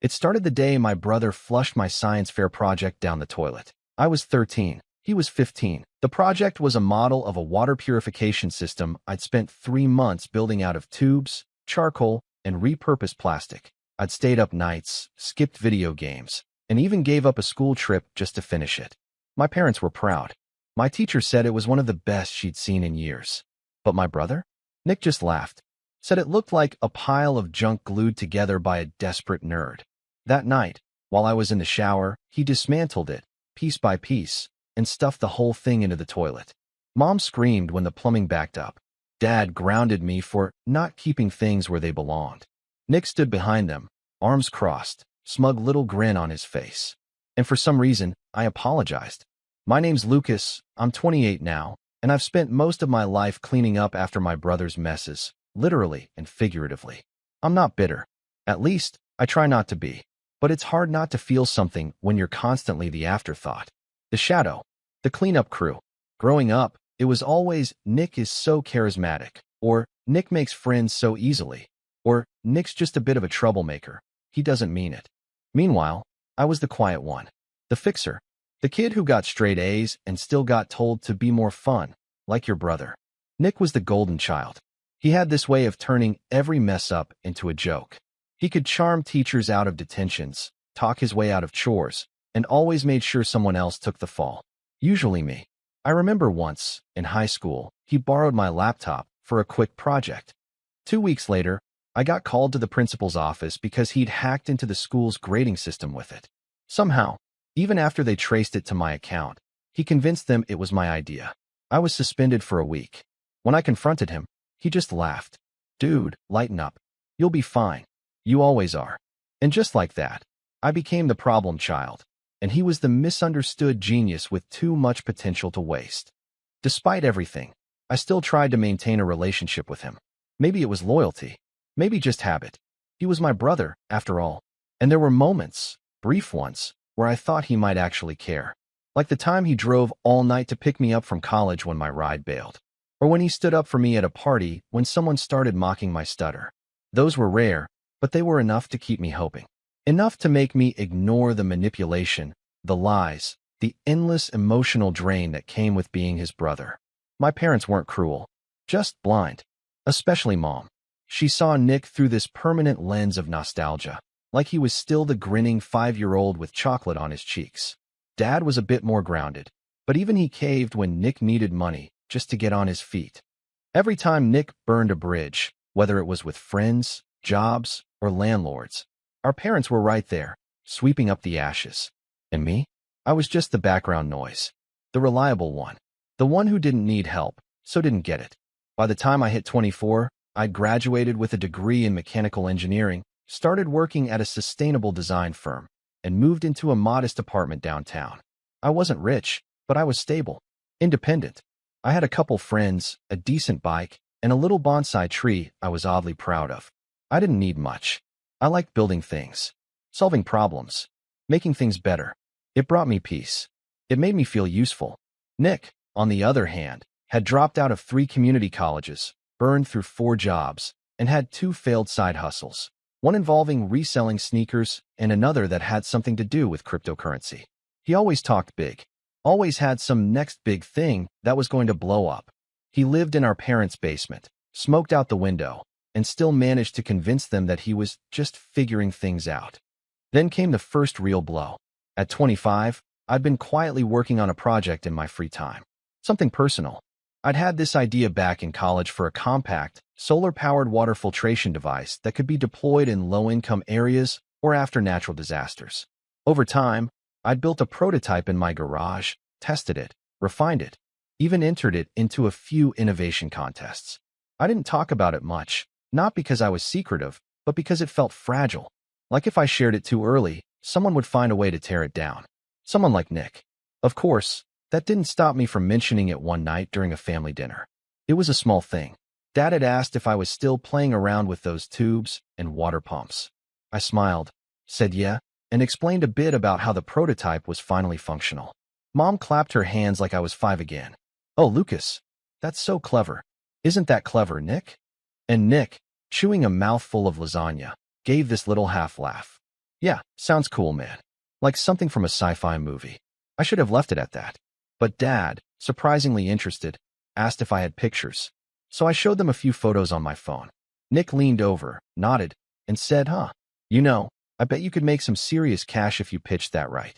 It started the day my brother flushed my science fair project down the toilet. I was 13. He was 15. The project was a model of a water purification system I'd spent 3 months building out of tubes, charcoal, and repurposed plastic. I'd stayed up nights, skipped video games, and even gave up a school trip just to finish it. My parents were proud. My teacher said it was one of the best she'd seen in years. But my brother? Nick just laughed, said it looked like a pile of junk glued together by a desperate nerd. That night, while I was in the shower, he dismantled it, piece by piece, and stuffed the whole thing into the toilet. Mom screamed when the plumbing backed up. Dad grounded me for not keeping things where they belonged. Nick stood behind them, arms crossed, smug little grin on his face. And for some reason, I apologized. My name's Lucas, I'm 28 now, and I've spent most of my life cleaning up after my brother's messes, literally and figuratively. I'm not bitter. At least, I try not to be. But it's hard not to feel something when you're constantly the afterthought. The shadow. The cleanup crew. Growing up, it was always, Nick is so charismatic, or Nick makes friends so easily, or Nick's just a bit of a troublemaker. He doesn't mean it. Meanwhile, I was the quiet one. The fixer. The kid who got straight A's and still got told to be more fun, like your brother. Nick was the golden child. He had this way of turning every mess up into a joke. He could charm teachers out of detentions, talk his way out of chores, and always made sure someone else took the fall. Usually me. I remember once, in high school, he borrowed my laptop for a quick project. 2 weeks later, I got called to the principal's office because he'd hacked into the school's grading system with it. Somehow, even after they traced it to my account, he convinced them it was my idea. I was suspended for a week. When I confronted him, he just laughed. Dude, lighten up. You'll be fine. You always are. And just like that, I became the problem child, and he was the misunderstood genius with too much potential to waste. Despite everything, I still tried to maintain a relationship with him. Maybe it was loyalty, maybe just habit. He was my brother, after all, and there were moments, brief ones, where I thought he might actually care. Like the time he drove all night to pick me up from college when my ride bailed, or when he stood up for me at a party when someone started mocking my stutter. Those were rare, but they were enough to keep me hoping. Enough to make me ignore the manipulation, the lies, the endless emotional drain that came with being his brother. My parents weren't cruel, just blind. Especially Mom. She saw Nick through this permanent lens of nostalgia, like he was still the grinning 5-year-old with chocolate on his cheeks. Dad was a bit more grounded, but even he caved when Nick needed money just to get on his feet. Every time Nick burned a bridge, whether it was with friends, jobs, or landlords, our parents were right there, sweeping up the ashes. And me? I was just the background noise. The reliable one. The one who didn't need help, so didn't get it. By the time I hit 24, I'd graduated with a degree in mechanical engineering, started working at a sustainable design firm, and moved into a modest apartment downtown. I wasn't rich, but I was stable, independent. I had a couple friends, a decent bike, and a little bonsai tree I was oddly proud of. I didn't need much. I liked building things, solving problems, making things better. It brought me peace. It made me feel useful. Nick, on the other hand, had dropped out of 3 community colleges, burned through 4 jobs, and had 2 failed side hustles, one involving reselling sneakers and another that had something to do with cryptocurrency. He always talked big, always had some next big thing that was going to blow up. He lived in our parents' basement, smoked out the window, and still managed to convince them that he was just figuring things out. Then came the first real blow. At 25, I'd been quietly working on a project in my free time. Something personal. I'd had this idea back in college for a compact, solar-powered water filtration device that could be deployed in low-income areas or after natural disasters. Over time, I'd built a prototype in my garage, tested it, refined it, even entered it into a few innovation contests. I didn't talk about it much, not because I was secretive, but because it felt fragile. Like if I shared it too early, someone would find a way to tear it down. Someone like Nick. Of course, that didn't stop me from mentioning it one night during a family dinner. It was a small thing. Dad had asked if I was still playing around with those tubes and water pumps. I smiled, said yeah, and explained a bit about how the prototype was finally functional. Mom clapped her hands like I was 5 again. Oh, Lucas, that's so clever. Isn't that clever, Nick? And Nick, chewing a mouthful of lasagna, gave this little half laugh. Yeah, sounds cool, man. Like something from a sci-fi movie. I should have left it at that. But Dad, surprisingly interested, asked if I had pictures. So I showed them a few photos on my phone. Nick leaned over, nodded, and said, You know, I bet you could make some serious cash if you pitched that right.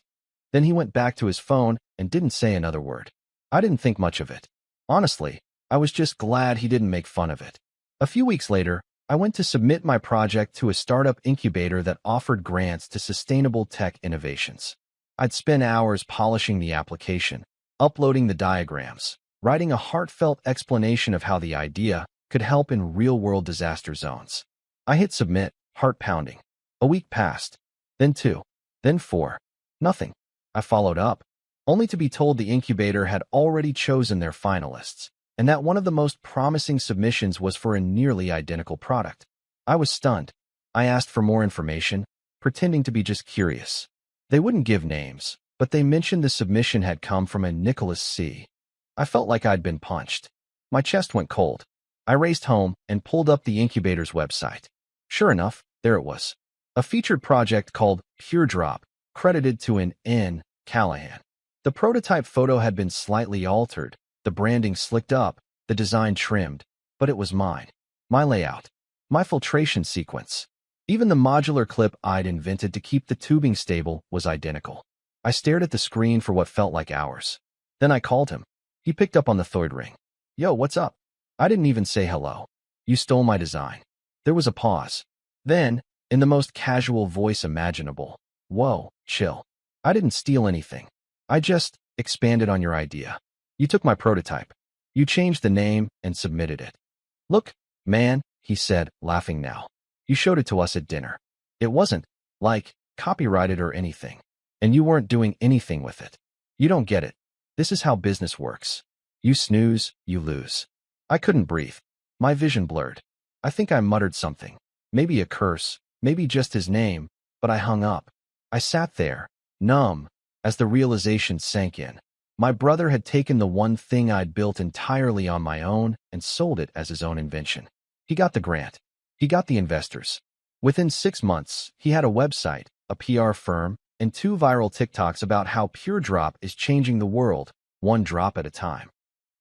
Then he went back to his phone and didn't say another word. I didn't think much of it. Honestly, I was just glad he didn't make fun of it. A few weeks later, I went to submit my project to a startup incubator that offered grants to sustainable tech innovations. I'd spent hours polishing the application, uploading the diagrams, writing a heartfelt explanation of how the idea could help in real-world disaster zones. I hit submit, heart pounding. A week passed, then 2, then 4. Nothing. I followed up, only to be told the incubator had already chosen their finalists, and that one of the most promising submissions was for a nearly identical product. I was stunned. I asked for more information, pretending to be just curious. They wouldn't give names, but they mentioned the submission had come from a Nicholas C. I felt like I'd been punched. My chest went cold. I raced home and pulled up the incubator's website. Sure enough, there it was. A featured project called Pure Drop, credited to an N. Callahan. The prototype photo had been slightly altered, the branding slicked up, the design trimmed, but it was mine. My layout. My filtration sequence. Even the modular clip I'd invented to keep the tubing stable was identical. I stared at the screen for what felt like hours. Then I called him. He picked up on the third ring. Yo, what's up? I didn't even say hello. You stole my design. There was a pause. Then, in the most casual voice imaginable, whoa, chill. I didn't steal anything. I just expanded on your idea. You took my prototype. You changed the name and submitted it. Look, man, he said, laughing now. You showed it to us at dinner. It wasn't, like, copyrighted or anything. And you weren't doing anything with it. You don't get it. This is how business works. You snooze, you lose. I couldn't breathe. My vision blurred. I think I muttered something. Maybe a curse, maybe just his name, but I hung up. I sat there, numb, as the realization sank in. My brother had taken the one thing I'd built entirely on my own and sold it as his own invention. He got the grant. He got the investors. Within 6 months, he had a website, a PR firm, and 2 viral TikToks about how Pure Drop is changing the world, one drop at a time.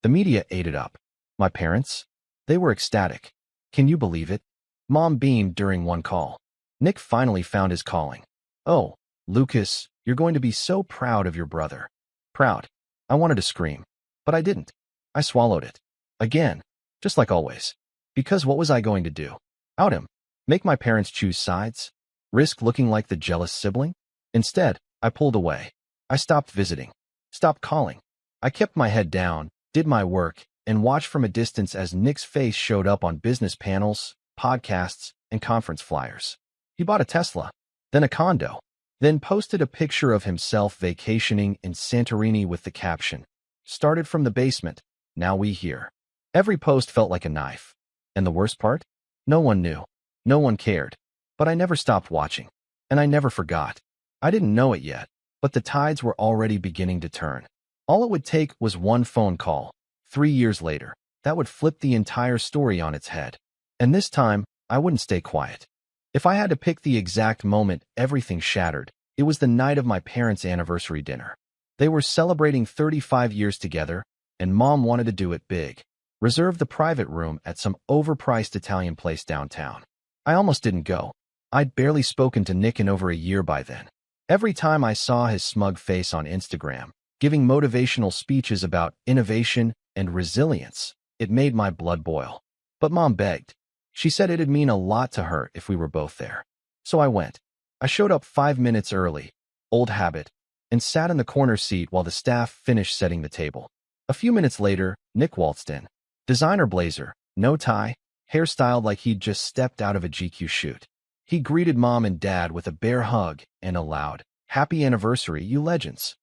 The media ate it up. My parents? They were ecstatic. Can you believe it? Mom beamed during one call. Nick finally found his calling. Oh, Lucas, you're going to be so proud of your brother. Proud. I wanted to scream, but I didn't. I swallowed it. Again, just like always. Because what was I going to do? Out him? Make my parents choose sides? Risk looking like the jealous sibling? Instead, I pulled away. I stopped visiting. Stopped calling. I kept my head down, did my work, and watched from a distance as Nick's face showed up on business panels, podcasts, and conference flyers. He bought a Tesla, then a condo, then posted a picture of himself vacationing in Santorini with the caption, "Started from the basement, now we here." Every post felt like a knife. And the worst part? No one knew. No one cared. But I never stopped watching. And I never forgot. I didn't know it yet, but the tides were already beginning to turn. All it would take was one phone call, 3 years later, that would flip the entire story on its head. And this time, I wouldn't stay quiet. If I had to pick the exact moment everything shattered, it was the night of my parents' anniversary dinner. They were celebrating 35 years together, and Mom wanted to do it big. Reserve the private room at some overpriced Italian place downtown. I almost didn't go. I'd barely spoken to Nick in over a year by then. Every time I saw his smug face on Instagram, giving motivational speeches about innovation and resilience, it made my blood boil. But Mom begged. She said it'd mean a lot to her if we were both there. So I went. I showed up 5 minutes early, old habit, and sat in the corner seat while the staff finished setting the table. A few minutes later, Nick waltzed in. Designer blazer, no tie, hairstyled like he'd just stepped out of a GQ shoot. He greeted Mom and Dad with a bear hug and a loud, "Happy anniversary, you legends."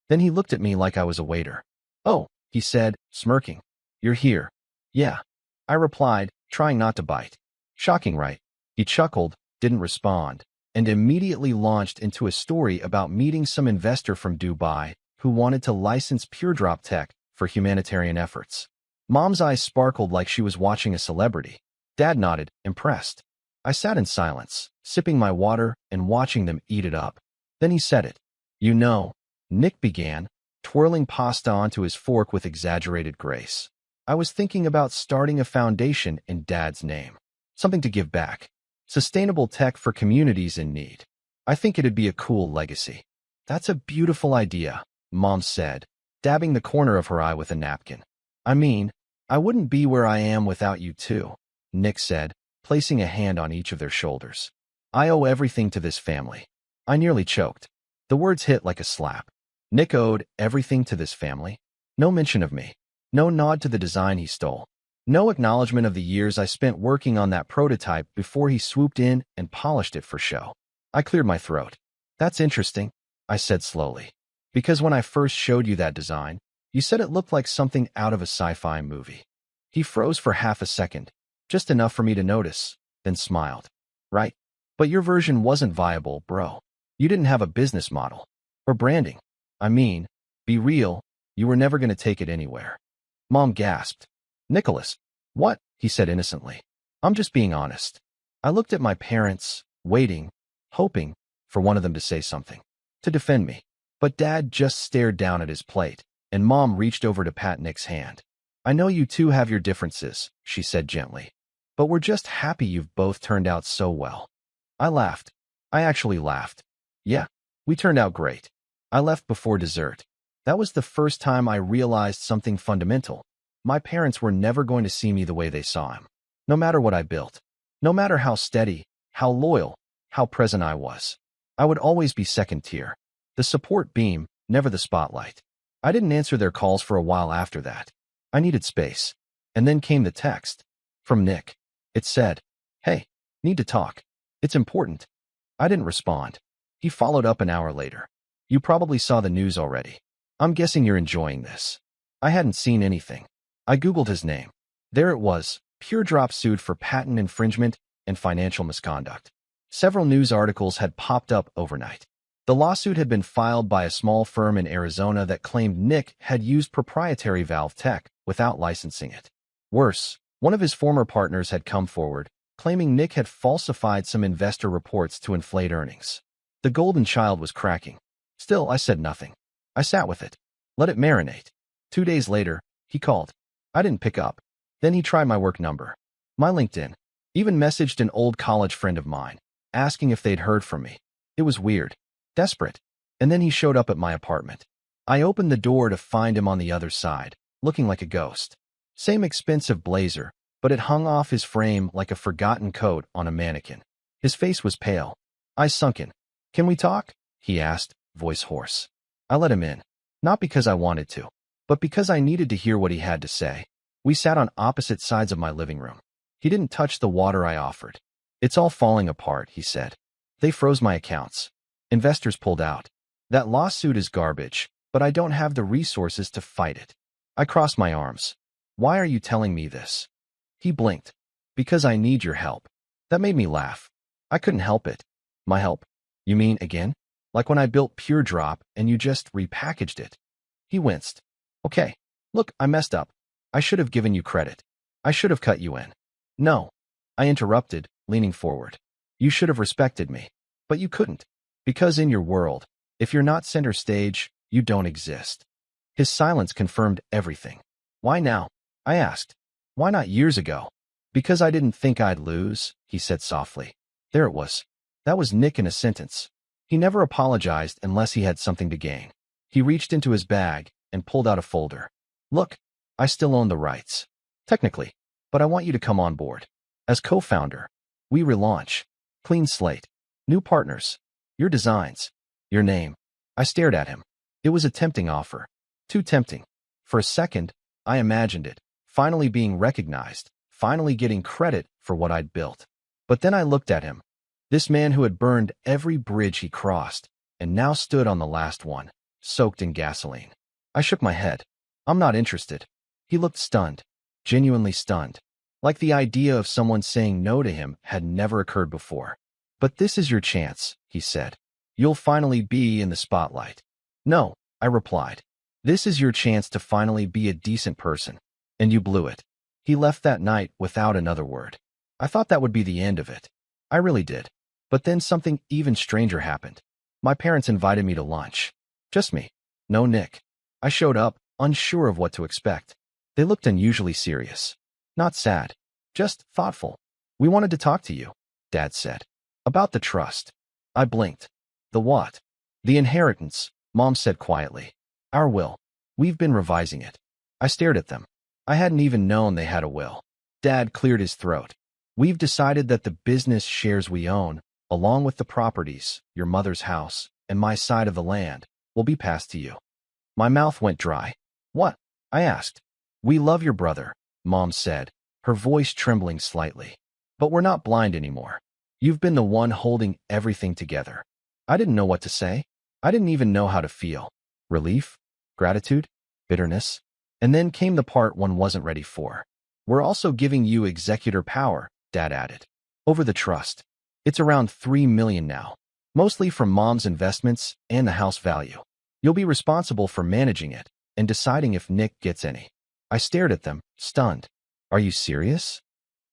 Then he looked at me like I was a waiter. "Oh," he said, smirking. "You're here." "Yeah," I replied, trying not to bite. Shocking, right? He chuckled, didn't respond, and immediately launched into a story about meeting some investor from Dubai who wanted to license Pure Drop tech for humanitarian efforts. Mom's eyes sparkled like she was watching a celebrity. Dad nodded, impressed. I sat in silence, sipping my water and watching them eat it up. Then he said it. You know, Nick began, twirling pasta onto his fork with exaggerated grace. I was thinking about starting a foundation in Dad's name. Something to give back. Sustainable tech for communities in need. I think it'd be a cool legacy. That's a beautiful idea, Mom said, dabbing the corner of her eye with a napkin. I mean, I wouldn't be where I am without you too, Nick said, placing a hand on each of their shoulders. I owe everything to this family. I nearly choked. The words hit like a slap. Nick owed everything to this family. No mention of me. No nod to the design he stole. No acknowledgement of the years I spent working on that prototype before he swooped in and polished it for show. I cleared my throat. That's interesting, I said slowly. Because when I first showed you that design, you said it looked like something out of a sci-fi movie. He froze for half a second, just enough for me to notice, then smiled. Right. But your version wasn't viable, bro. You didn't have a business model. Or branding. I mean, be real, you were never going to take it anywhere. Mom gasped. Nicholas. What? He said innocently. I'm just being honest. I looked at my parents, waiting, hoping for one of them to say something, to defend me. But Dad just stared down at his plate, and Mom reached over to pat Nick's hand. I know you two have your differences, she said gently, but we're just happy you've both turned out so well. I laughed. I actually laughed. Yeah, we turned out great. I left before dessert. That was the first time I realized something fundamental. My parents were never going to see me the way they saw him. No matter what I built, no matter how steady, how loyal, how present I was, I would always be second tier. The support beam, never the spotlight. I didn't answer their calls for a while after that. I needed space. And then came the text. From Nick. It said, "Hey, need to talk. It's important." I didn't respond. He followed up an hour later. You probably saw the news already. I'm guessing you're enjoying this. I hadn't seen anything. I Googled his name. There it was, PureDrop sued for patent infringement and financial misconduct. Several news articles had popped up overnight. The lawsuit had been filed by a small firm in Arizona that claimed Nick had used proprietary valve tech without licensing it. Worse, one of his former partners had come forward, claiming Nick had falsified some investor reports to inflate earnings. The golden child was cracking. Still, I said nothing. I sat with it. Let it marinate. 2 days later, he called. I didn't pick up. Then he tried my work number, my LinkedIn, even messaged an old college friend of mine, asking if they'd heard from me. It was weird, desperate. And then he showed up at my apartment. I opened the door to find him on the other side, looking like a ghost. Same expensive blazer, but it hung off his frame like a forgotten coat on a mannequin. His face was pale, eyes sunken. Can we talk? He asked, voice hoarse. I let him in, not because I wanted to, but because I needed to hear what he had to say. We sat on opposite sides of my living room. He didn't touch the water I offered. It's all falling apart, he said. They froze my accounts. Investors pulled out. That lawsuit is garbage, but I don't have the resources to fight it. I crossed my arms. Why are you telling me this? He blinked. Because I need your help. That made me laugh. I couldn't help it. My help? You mean again? Like when I built PureDrop and you just repackaged it? He winced. Okay, look, I messed up. I should have given you credit. I should have cut you in. No. I interrupted, leaning forward. You should have respected me. But you couldn't. Because in your world, if you're not center stage, you don't exist. His silence confirmed everything. Why now? I asked. Why not years ago? Because I didn't think I'd lose, he said softly. There it was. That was Nick in a sentence. He never apologized unless he had something to gain. He reached into his bag and pulled out a folder. Look, I still own the rights. Technically. But I want you to come on board. As co-founder. We relaunch. Clean slate. New partners. Your designs. Your name. I stared at him. It was a tempting offer. Too tempting. For a second, I imagined it. Finally being recognized. Finally getting credit for what I'd built. But then I looked at him. This man who had burned every bridge he crossed, and now stood on the last one, soaked in gasoline. I shook my head. I'm not interested. He looked stunned. Genuinely stunned. Like the idea of someone saying no to him had never occurred before. But this is your chance, he said. You'll finally be in the spotlight. No, I replied. This is your chance to finally be a decent person. And you blew it. He left that night without another word. I thought that would be the end of it. I really did. But then something even stranger happened. My parents invited me to lunch. Just me. No Nick. I showed up, unsure of what to expect. They looked unusually serious. Not sad. Just thoughtful. We wanted to talk to you, Dad said. About the trust. I blinked. The what? The inheritance, Mom said quietly. Our will. We've been revising it. I stared at them. I hadn't even known they had a will. Dad cleared his throat. We've decided that the business shares we own, along with the properties, your mother's house, and my side of the land, will be passed to you. My mouth went dry. What? I asked. We love your brother, Mom said, her voice trembling slightly. But we're not blind anymore. You've been the one holding everything together. I didn't know what to say. I didn't even know how to feel. Relief? Gratitude? Bitterness? And then came the part one wasn't ready for. We're also giving you executor power, Dad added, over the trust. It's around $3 million now, mostly from Mom's investments and the house value. You'll be responsible for managing it and deciding if Nick gets any. I stared at them, stunned. Are you serious?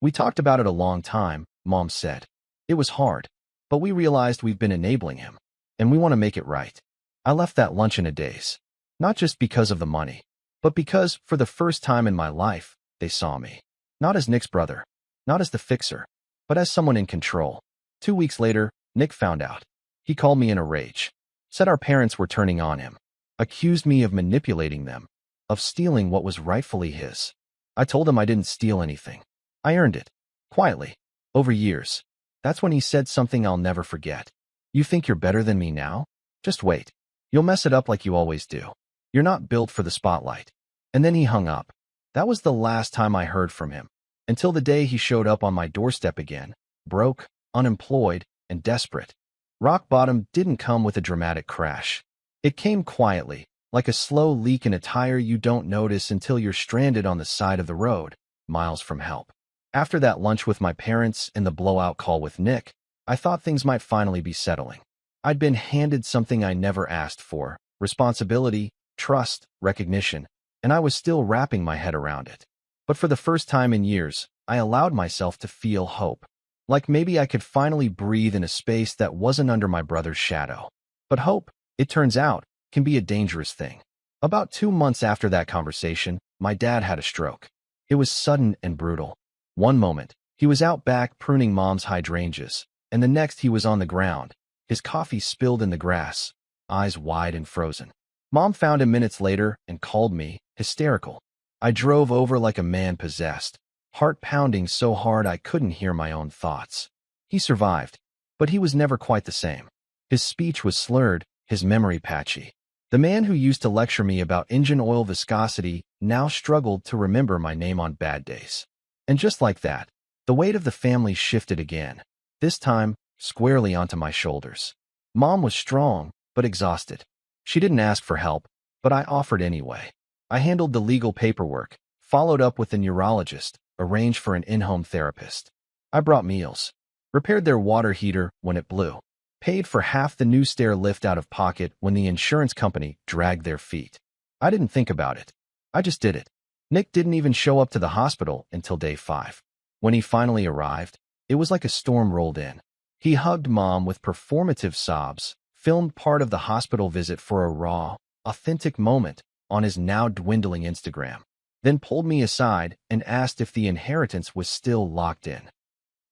We talked about it a long time, Mom said. It was hard, but we realized we've been enabling him, and we want to make it right. I left that lunch in a daze, not just because of the money, but because, for the first time in my life, they saw me. Not as Nick's brother, not as the fixer, but as someone in control. 2 weeks later, Nick found out. He called me in a rage, said our parents were turning on him, accused me of manipulating them, of stealing what was rightfully his. I told him I didn't steal anything. I earned it, quietly, over years. That's when he said something I'll never forget. You think you're better than me now? Just wait. You'll mess it up like you always do. You're not built for the spotlight. And then he hung up. That was the last time I heard from him, until the day he showed up on my doorstep again, broke, unemployed, and desperate. Rock bottom didn't come with a dramatic crash. It came quietly, like a slow leak in a tire you don't notice until you're stranded on the side of the road, miles from help. After that lunch with my parents and the blowout call with Nick, I thought things might finally be settling. I'd been handed something I never asked for: responsibility, trust, recognition, and I was still wrapping my head around it. But for the first time in years, I allowed myself to feel hope. Like maybe I could finally breathe in a space that wasn't under my brother's shadow. But hope, it turns out, can be a dangerous thing. About 2 months after that conversation, my dad had a stroke. It was sudden and brutal. One moment, he was out back pruning Mom's hydrangeas, and the next he was on the ground, his coffee spilled in the grass, eyes wide and frozen. Mom found him minutes later and called me, hysterical. I drove over like a man possessed, heart pounding so hard I couldn't hear my own thoughts. He survived, but he was never quite the same. His speech was slurred, his memory patchy. The man who used to lecture me about engine oil viscosity now struggled to remember my name on bad days. And just like that, the weight of the family shifted again, this time squarely onto my shoulders. Mom was strong, but exhausted. She didn't ask for help, but I offered anyway. I handled the legal paperwork, followed up with a neurologist, arranged for an in-home therapist. I brought meals, repaired their water heater when it blew, paid for half the new stair lift out of pocket when the insurance company dragged their feet. I didn't think about it. I just did it. Nick didn't even show up to the hospital until day 5. When he finally arrived, it was like a storm rolled in. He hugged Mom with performative sobs, filmed part of the hospital visit for a raw, authentic moment on his now dwindling Instagram, then pulled me aside and asked if the inheritance was still locked in.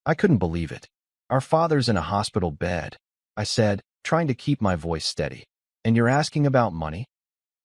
I couldn't believe it. Our father's in a hospital bed, I said, trying to keep my voice steady. And you're asking about money?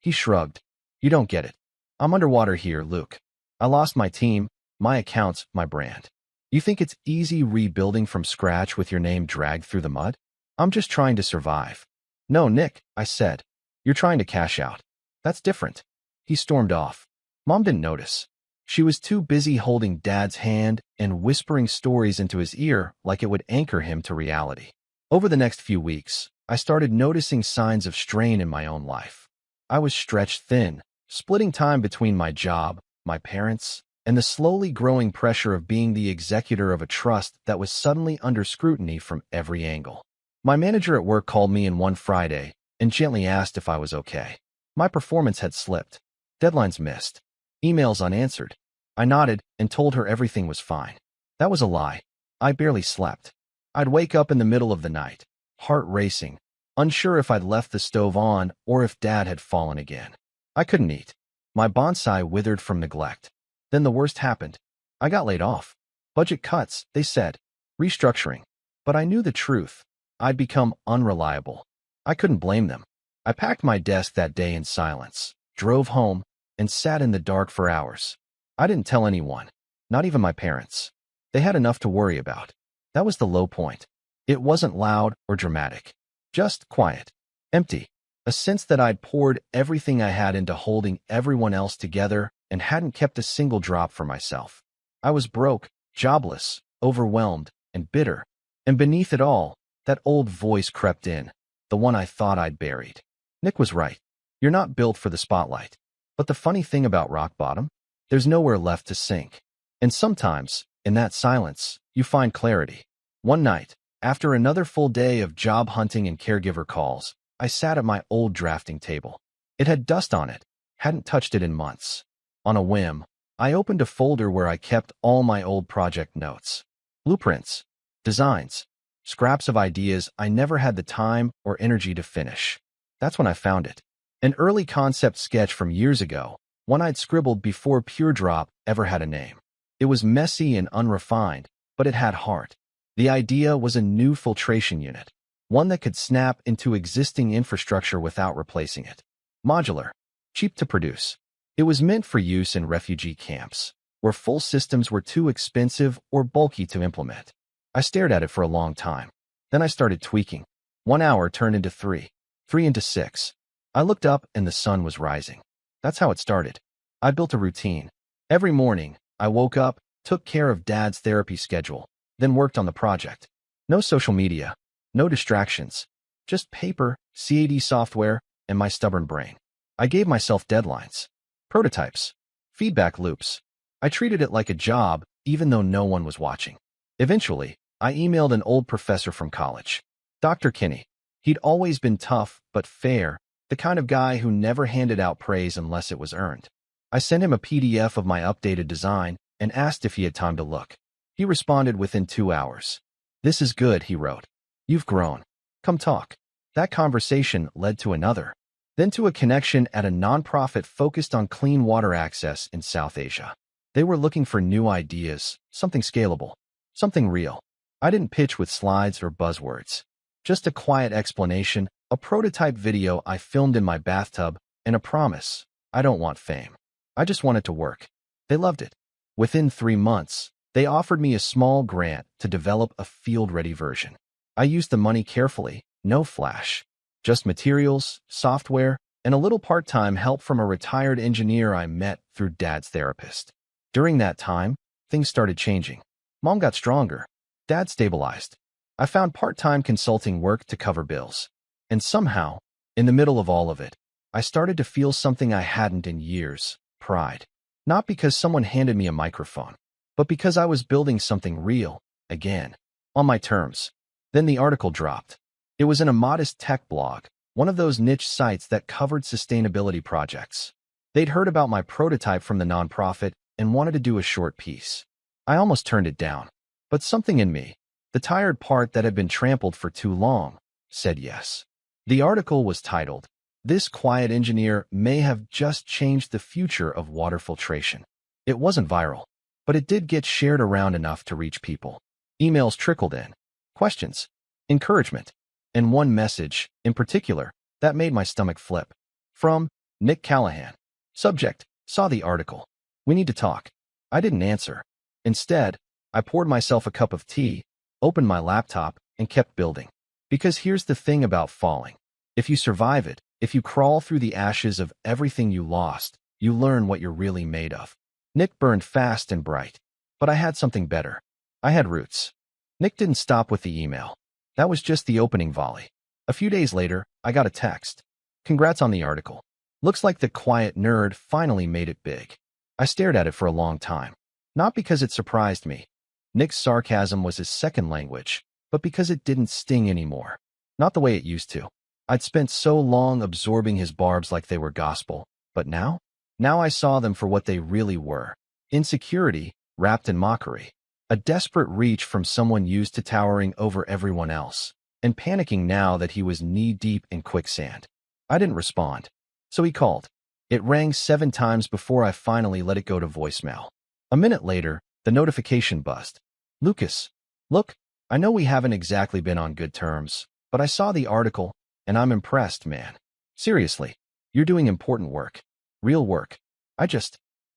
He shrugged. You don't get it. I'm underwater here, Luke. I lost my team, my accounts, my brand. You think it's easy rebuilding from scratch with your name dragged through the mud? I'm just trying to survive. No, Nick, I said. You're trying to cash out. That's different. He stormed off. Mom didn't notice. She was too busy holding Dad's hand and whispering stories into his ear like it would anchor him to reality. Over the next few weeks, I started noticing signs of strain in my own life. I was stretched thin, splitting time between my job, my parents, and the slowly growing pressure of being the executor of a trust that was suddenly under scrutiny from every angle. My manager at work called me in one Friday and gently asked if I was okay. My performance had slipped, deadlines missed, emails unanswered. I nodded and told her everything was fine. That was a lie. I barely slept. I'd wake up in the middle of the night, heart racing, unsure if I'd left the stove on or if Dad had fallen again. I couldn't eat. My bonsai withered from neglect. Then the worst happened. I got laid off. Budget cuts, they said. Restructuring. But I knew the truth. I'd become unreliable. I couldn't blame them. I packed my desk that day in silence, drove home, and sat in the dark for hours. I didn't tell anyone, not even my parents. They had enough to worry about. That was the low point. It wasn't loud or dramatic. Just quiet. Empty. A sense that I'd poured everything I had into holding everyone else together and hadn't kept a single drop for myself. I was broke, jobless, overwhelmed, and bitter. And beneath it all, that old voice crept in, the one I thought I'd buried. Nick was right. You're not built for the spotlight. But the funny thing about rock bottom? There's nowhere left to sink. And sometimes, in that silence, you find clarity. One night, after another full day of job hunting and caregiver calls, I sat at my old drafting table. It had dust on it, hadn't touched it in months. On a whim, I opened a folder where I kept all my old project notes. Blueprints, designs, scraps of ideas I never had the time or energy to finish. That's when I found it. An early concept sketch from years ago, one I'd scribbled before PureDrop ever had a name. It was messy and unrefined, but it had heart. The idea was a new filtration unit, one that could snap into existing infrastructure without replacing it. Modular, cheap to produce. It was meant for use in refugee camps, where full systems were too expensive or bulky to implement. I stared at it for a long time. Then I started tweaking. 1 hour turned into 3, 3 into 6. I looked up and the sun was rising. That's how it started. I built a routine. Every morning, I woke up, took care of Dad's therapy schedule, then worked on the project. No social media, no distractions, just paper, CAD software, and my stubborn brain. I gave myself deadlines, prototypes, feedback loops. I treated it like a job, even though no one was watching. Eventually, I emailed an old professor from college, Dr. Kinney. He'd always been tough but fair, the kind of guy who never handed out praise unless it was earned. I sent him a PDF of my updated design and asked if he had time to look. He responded within 2 hours. "This is good," he wrote. "You've grown. Come talk." That conversation led to another, then to a connection at a nonprofit focused on clean water access in South Asia. They were looking for new ideas, something scalable, something real. I didn't pitch with slides or buzzwords. Just a quiet explanation, a prototype video I filmed in my bathtub, and a promise: I don't want fame. I just want it to work. They loved it. Within 3 months, they offered me a small grant to develop a field-ready version. I used the money carefully, no flash. Just materials, software, and a little part-time help from a retired engineer I met through Dad's therapist. During that time, things started changing. Mom got stronger. Dad stabilized. I found part-time consulting work to cover bills. And somehow, in the middle of all of it, I started to feel something I hadn't in years: pride. Not because someone handed me a microphone, but because I was building something real, again, on my terms. Then the article dropped. It was in a modest tech blog, one of those niche sites that covered sustainability projects. They'd heard about my prototype from the nonprofit and wanted to do a short piece. I almost turned it down, but something in me, the tired part that had been trampled for too long, said yes. The article was titled, "This Quiet Engineer May Have Just Changed the Future of Water Filtration." It wasn't viral, but it did get shared around enough to reach people. Emails trickled in, questions, encouragement, and one message, in particular, that made my stomach flip. From Nick Callahan. Subject: Saw the article. We need to talk. I didn't answer. Instead, I poured myself a cup of tea, opened my laptop, and kept building. Because here's the thing about falling. If you survive it, if you crawl through the ashes of everything you lost, you learn what you're really made of. Nick burned fast and bright. But I had something better. I had roots. Nick didn't stop with the email. That was just the opening volley. A few days later, I got a text. "Congrats on the article. Looks like the quiet nerd finally made it big." I stared at it for a long time. Not because it surprised me. Nick's sarcasm was his second language, but because it didn't sting anymore. Not the way it used to. I'd spent so long absorbing his barbs like they were gospel, but now? Now I saw them for what they really were. Insecurity, wrapped in mockery. A desperate reach from someone used to towering over everyone else, and panicking now that he was knee-deep in quicksand. I didn't respond, so he called. It rang 7 times before I finally let it go to voicemail. A minute later, the notification buzzed. Lucas, look, I know we haven't exactly been on good terms, but I saw the article, and I'm impressed, man. Seriously, you're doing important work. Real work. I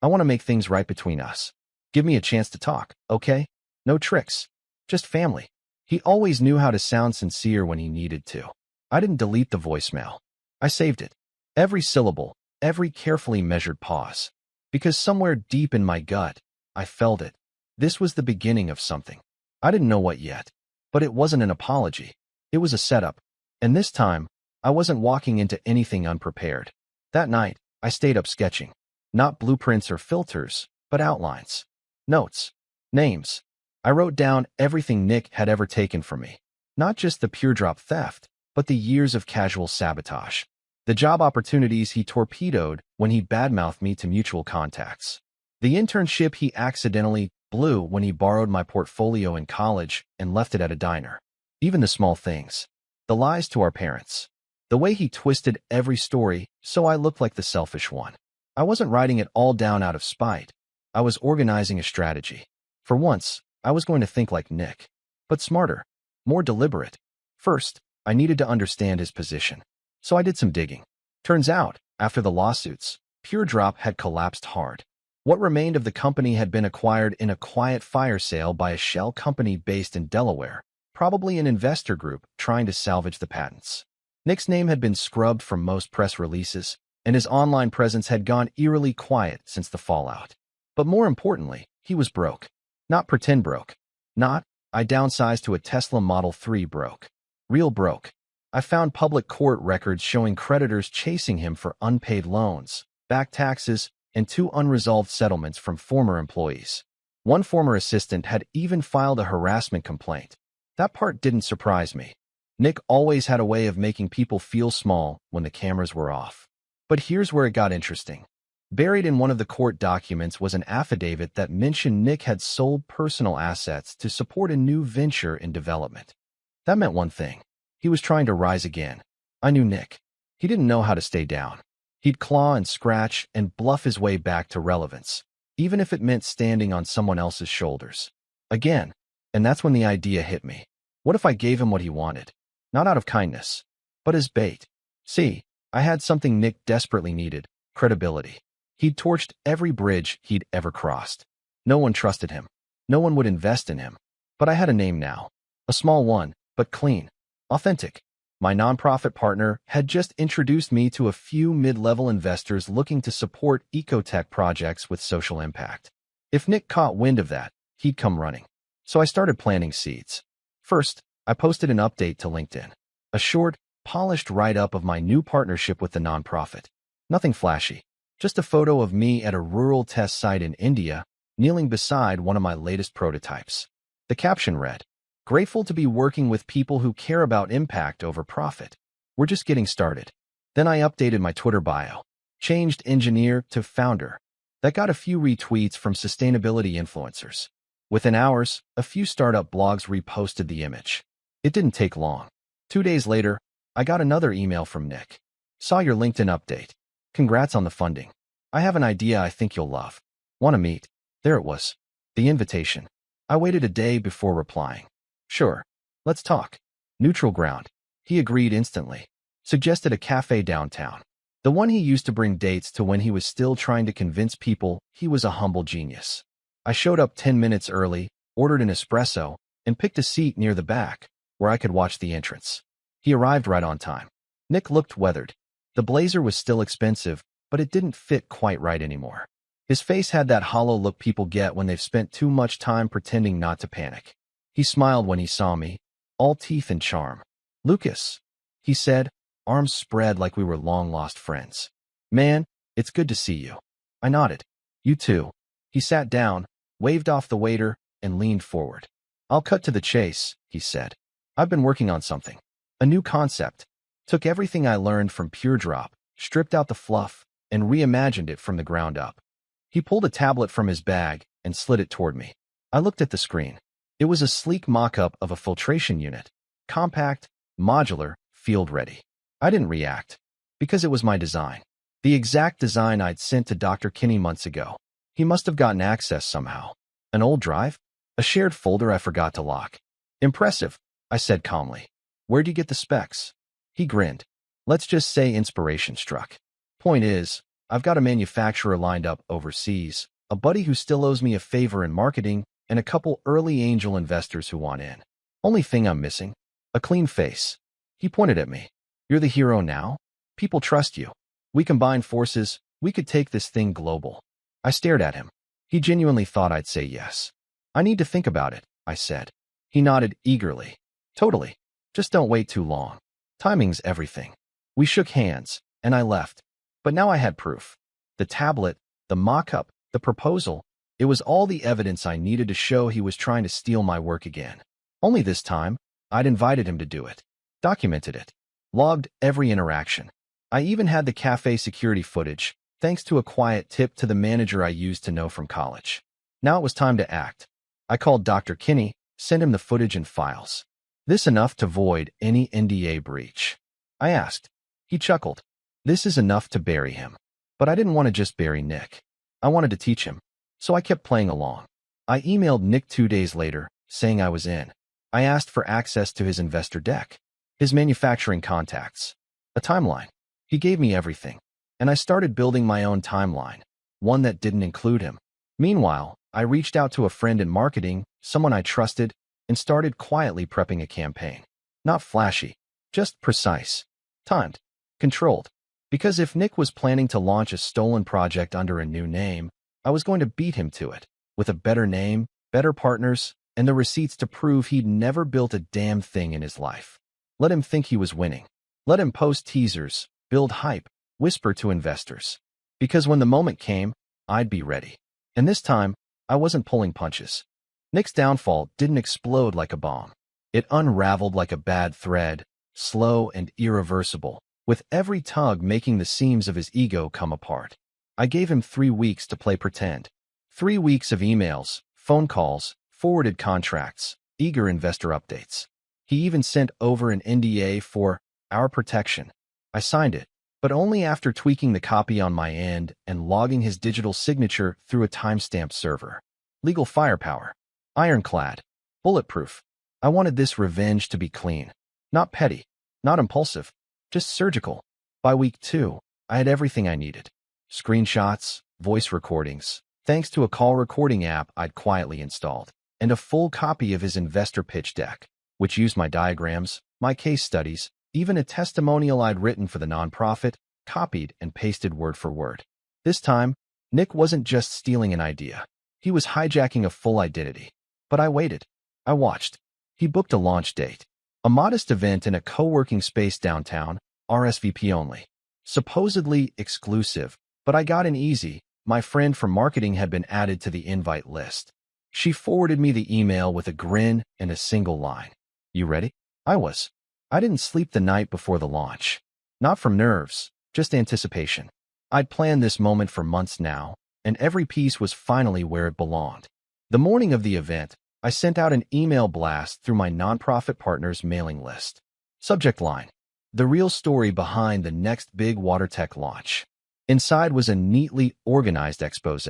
want to make things right between us. Give me a chance to talk, okay? No tricks. Just family. He always knew how to sound sincere when he needed to. I didn't delete the voicemail. I saved it. Every syllable, every carefully measured pause. Because somewhere deep in my gut, I felt it. This was the beginning of something. I didn't know what yet. But it wasn't an apology. It was a setup. And this time, I wasn't walking into anything unprepared. That night, I stayed up sketching. Not blueprints or filters, but outlines. Notes. Names. I wrote down everything Nick had ever taken from me. Not just the PureDrop theft, but the years of casual sabotage. The job opportunities he torpedoed when he badmouthed me to mutual contacts. The internship he accidentally blew when he borrowed my portfolio in college and left it at a diner. Even the small things. The lies to our parents. The way he twisted every story so I looked like the selfish one. I wasn't writing it all down out of spite. I was organizing a strategy. For once, I was going to think like Nick. But smarter. More deliberate. First, I needed to understand his position. So I did some digging. Turns out, after the lawsuits, PureDrop had collapsed hard. What remained of the company had been acquired in a quiet fire sale by a shell company based in Delaware, probably an investor group trying to salvage the patents. Nick's name had been scrubbed from most press releases, and his online presence had gone eerily quiet since the fallout. But more importantly, he was broke. Not pretend broke. Not, I downsized to a Tesla Model 3 broke. Real broke. I found public court records showing creditors chasing him for unpaid loans, back taxes, and 2 unresolved settlements from former employees. One former assistant had even filed a harassment complaint. That part didn't surprise me. Nick always had a way of making people feel small when the cameras were off. But here's where it got interesting. Buried in one of the court documents was an affidavit that mentioned Nick had sold personal assets to support a new venture in development. That meant one thing. He was trying to rise again. I knew Nick. He didn't know how to stay down. He'd claw and scratch and bluff his way back to relevance, even if it meant standing on someone else's shoulders. Again. And that's when the idea hit me. What if I gave him what he wanted? Not out of kindness, but as bait. See, I had something Nick desperately needed, credibility. He'd torched every bridge he'd ever crossed. No one trusted him. No one would invest in him. But I had a name now. A small one, but clean. Authentic. My nonprofit partner had just introduced me to a few mid-level investors looking to support ecotech projects with social impact. If Nick caught wind of that, he'd come running. So I started planting seeds. First, I posted an update to LinkedIn. A short, polished write-up of my new partnership with the nonprofit. Nothing flashy. Just a photo of me at a rural test site in India, kneeling beside one of my latest prototypes. The caption read, "Grateful to be working with people who care about impact over profit. We're just getting started." Then I updated my Twitter bio. Changed engineer to founder. That got a few retweets from sustainability influencers. Within hours, a few startup blogs reposted the image. It didn't take long. 2 days later, I got another email from Nick. "Saw your LinkedIn update. Congrats on the funding. I have an idea I think you'll love. Want to meet?" There it was. The invitation. I waited a day before replying. "Sure. Let's talk." Neutral ground. He agreed instantly. Suggested a cafe downtown. The one he used to bring dates to when he was still trying to convince people he was a humble genius. I showed up 10 minutes early, ordered an espresso, and picked a seat near the back, where I could watch the entrance. He arrived right on time. Nick looked weathered. The blazer was still expensive, but it didn't fit quite right anymore. His face had that hollow look people get when they've spent too much time pretending not to panic. He smiled when he saw me, all teeth and charm. "Lucas," he said, arms spread like we were long-lost friends. "Man, it's good to see you." I nodded. "You too." He sat down, waved off the waiter, and leaned forward. "I'll cut to the chase," he said. "I've been working on something. A new concept. Took everything I learned from PureDrop, stripped out the fluff, and reimagined it from the ground up." He pulled a tablet from his bag and slid it toward me. I looked at the screen. It was a sleek mock-up of a filtration unit. Compact, modular, field-ready. I didn't react, because it was my design. The exact design I'd sent to Dr. Kinney months ago. He must have gotten access somehow. An old drive? A shared folder I forgot to lock. Impressive, I said calmly. Where'd you get the specs? He grinned. Let's just say inspiration struck. Point is, I've got a manufacturer lined up overseas, a buddy who still owes me a favor in marketing, and a couple early angel investors who want in. Only thing I'm missing? A clean face. He pointed at me. You're the hero now? People trust you. We combine forces, we could take this thing global. I stared at him. He genuinely thought I'd say yes. I need to think about it, I said. He nodded eagerly. Totally. Just don't wait too long. Timing's everything. We shook hands, and I left. But now I had proof. The tablet, the mock-up, the proposal, it was all the evidence I needed to show he was trying to steal my work again. Only this time, I'd invited him to do it. Documented it. Logged every interaction. I even had the cafe security footage, thanks to a quiet tip to the manager I used to know from college. Now it was time to act. I called Dr. Kinney, sent him the footage and files. This enough to void any NDA breach? I asked. He chuckled. This is enough to bury him. But I didn't want to just bury Nick. I wanted to teach him. So I kept playing along. I emailed Nick 2 days later, saying I was in. I asked for access to his investor deck, his manufacturing contacts, a timeline. He gave me everything. And I started building my own timeline, one that didn't include him. Meanwhile, I reached out to a friend in marketing, someone I trusted, and started quietly prepping a campaign. Not flashy, just precise, timed, controlled. Because if Nick was planning to launch a stolen project under a new name, I was going to beat him to it, with a better name, better partners, and the receipts to prove he'd never built a damn thing in his life. Let him think he was winning. Let him post teasers, build hype, whisper to investors. Because when the moment came, I'd be ready. And this time, I wasn't pulling punches. Nick's downfall didn't explode like a bomb. It unraveled like a bad thread, slow and irreversible, with every tug making the seams of his ego come apart. I gave him 3 weeks to play pretend. 3 weeks of emails, phone calls, forwarded contracts, eager investor updates. He even sent over an NDA for our protection. I signed it, but only after tweaking the copy on my end and logging his digital signature through a timestamp server. Legal firepower. Ironclad. Bulletproof. I wanted this revenge to be clean. Not petty. Not impulsive. Just surgical. By week 2, I had everything I needed. Screenshots, voice recordings, thanks to a call recording app I'd quietly installed, and a full copy of his investor pitch deck, which used my diagrams, my case studies, even a testimonial I'd written for the nonprofit, copied and pasted word for word. This time, Nick wasn't just stealing an idea. He was hijacking a full identity. But I waited. I watched. He booked a launch date. A modest event in a co-working space downtown, RSVP only. Supposedly exclusive, but I got in easy. My friend from marketing had been added to the invite list. She forwarded me the email with a grin and a single line. You ready? I was. I didn't sleep the night before the launch. Not from nerves, just anticipation. I'd planned this moment for months now, and every piece was finally where it belonged. The morning of the event, I sent out an email blast through my nonprofit partner's mailing list. Subject line: the real story behind the next big water tech launch. Inside was a neatly organized expose.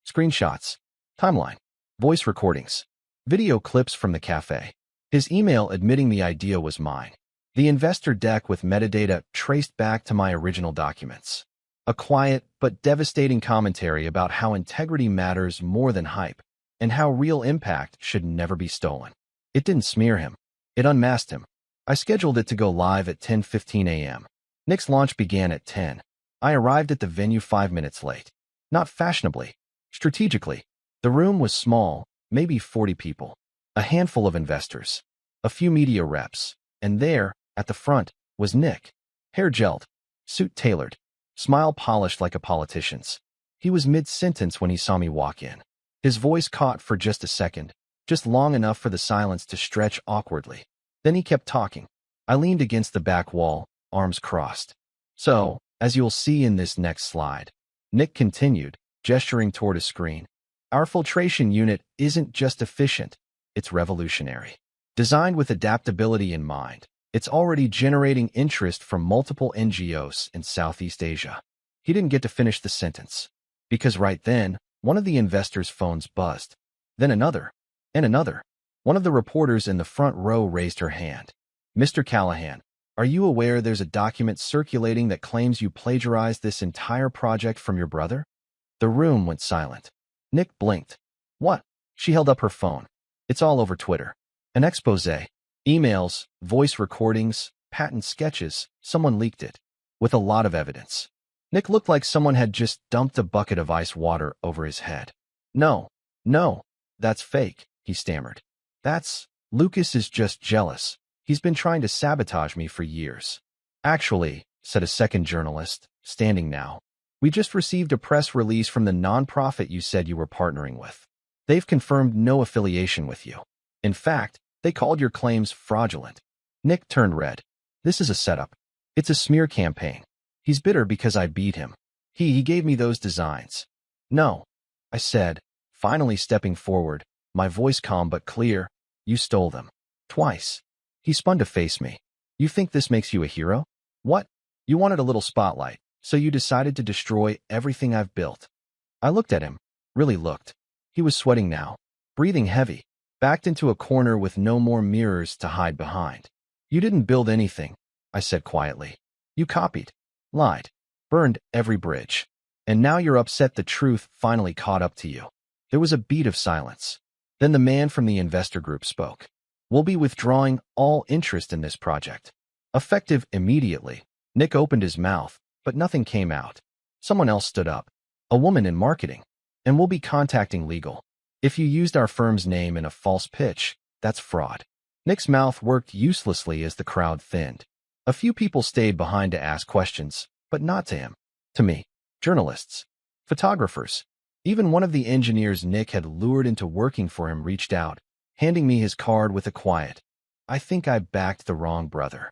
Screenshots, timeline, voice recordings, video clips from the cafe. His email admitting the idea was mine. The investor deck with metadata traced back to my original documents. A quiet but devastating commentary about how integrity matters more than hype, and how real impact should never be stolen. It didn't smear him. It unmasked him. I scheduled it to go live at 10:15 a.m. Nick's launch began at 10. I arrived at the venue 5 minutes late. Not fashionably, strategically. The room was small, maybe 40 people. A handful of investors. A few media reps. And there, at the front, was Nick. Hair gelled. Suit tailored. Smile polished like a politician's. He was mid-sentence when he saw me walk in. His voice caught for just a second, just long enough for the silence to stretch awkwardly. Then he kept talking. I leaned against the back wall, arms crossed. So, as you'll see in this next slide, Nick continued, gesturing toward a screen, Our filtration unit isn't just efficient, it's revolutionary. Designed with adaptability in mind, it's already generating interest from multiple NGOs in Southeast Asia. He didn't get to finish the sentence, because right then, one of the investors' phones buzzed. Then another, and another. One of the reporters in the front row raised her hand. Mr. Callahan, are you aware there's a document circulating that claims you plagiarized this entire project from your brother? The room went silent. Nick blinked. What? She held up her phone. It's all over Twitter. An expose. Emails, voice recordings, patent sketches. Someone leaked it. With a lot of evidence. Nick looked like someone had just dumped a bucket of ice water over his head. No, that's fake, he stammered. Lucas is just jealous. He's been trying to sabotage me for years. Actually, said a second journalist, standing now, we just received a press release from the nonprofit you said you were partnering with. They've confirmed no affiliation with you. In fact, they called your claims fraudulent. Nick turned red. This is a setup. It's a smear campaign. He's bitter because I beat him. He gave me those designs. No, I said, finally stepping forward, my voice calm but clear. You stole them. Twice. He spun to face me. You think this makes you a hero? What? You wanted a little spotlight, so you decided to destroy everything I've built. I looked at him, really looked. He was sweating now, breathing heavy, backed into a corner with no more mirrors to hide behind. You didn't build anything, I said quietly. You copied, lied, burned every bridge. And now you're upset the truth finally caught up to you. There was a beat of silence. Then the man from the investor group spoke. We'll be withdrawing all interest in this project. Effective immediately. Nick opened his mouth, but nothing came out. Someone else stood up. A woman in marketing. And we'll be contacting legal. If you used our firm's name in a false pitch, that's fraud. Nick's mouth worked uselessly as the crowd thinned. A few people stayed behind to ask questions, but not to him. To me. Journalists. Photographers. Even one of the engineers Nick had lured into working for him reached out, handing me his card with a quiet, I think I backed the wrong brother.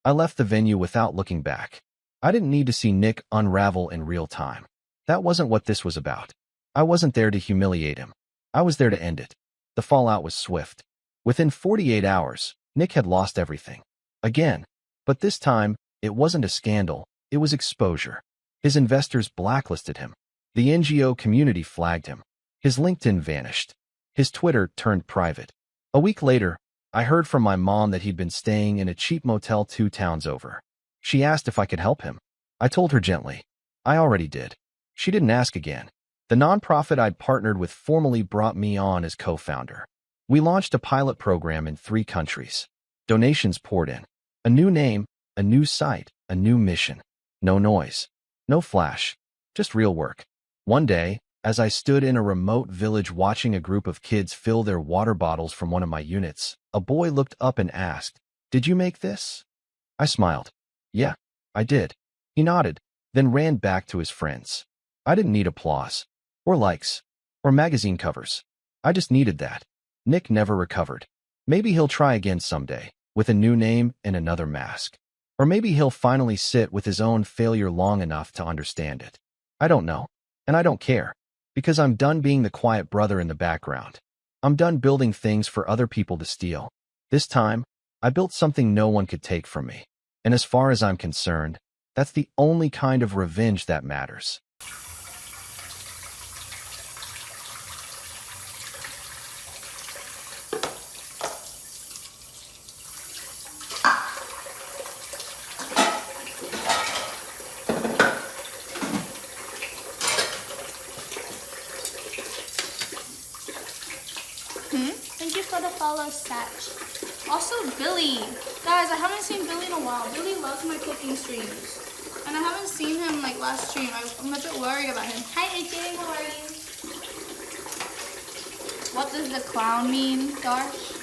I left the venue without looking back. I didn't need to see Nick unravel in real time. That wasn't what this was about. I wasn't there to humiliate him. I was there to end it. The fallout was swift. Within 48 hours, Nick had lost everything. Again. But this time, it wasn't a scandal, it was exposure. His investors blacklisted him. The NGO community flagged him. His LinkedIn vanished. His Twitter turned private. A week later, I heard from my mom that he'd been staying in a cheap motel 2 towns over. She asked if I could help him. I told her gently. I already did. She didn't ask again. The nonprofit I'd partnered with formally brought me on as co-founder. We launched a pilot program in 3 countries. Donations poured in. A new name, a new site, a new mission. No noise. No flash. Just real work. One day, as I stood in a remote village watching a group of kids fill their water bottles from one of my units, a boy looked up and asked, "Did you make this?" I smiled. "Yeah, I did." He nodded, then ran back to his friends. I didn't need applause, or likes, or magazine covers. I just needed that. Nick never recovered. Maybe he'll try again someday, with a new name and another mask. Or maybe he'll finally sit with his own failure long enough to understand it. I don't know, and I don't care, because I'm done being the quiet brother in the background. I'm done building things for other people to steal. This time, I built something no one could take from me. And as far as I'm concerned, that's the only kind of revenge that matters. Thank you for the follow, Satch. Also, Billy. Guys, I haven't seen Billy in a while. Billy loves my cooking streams. And I haven't seen him like last stream. I'm a bit worried about him. Hi, AJ. How are you? What does the clown mean, Darsh?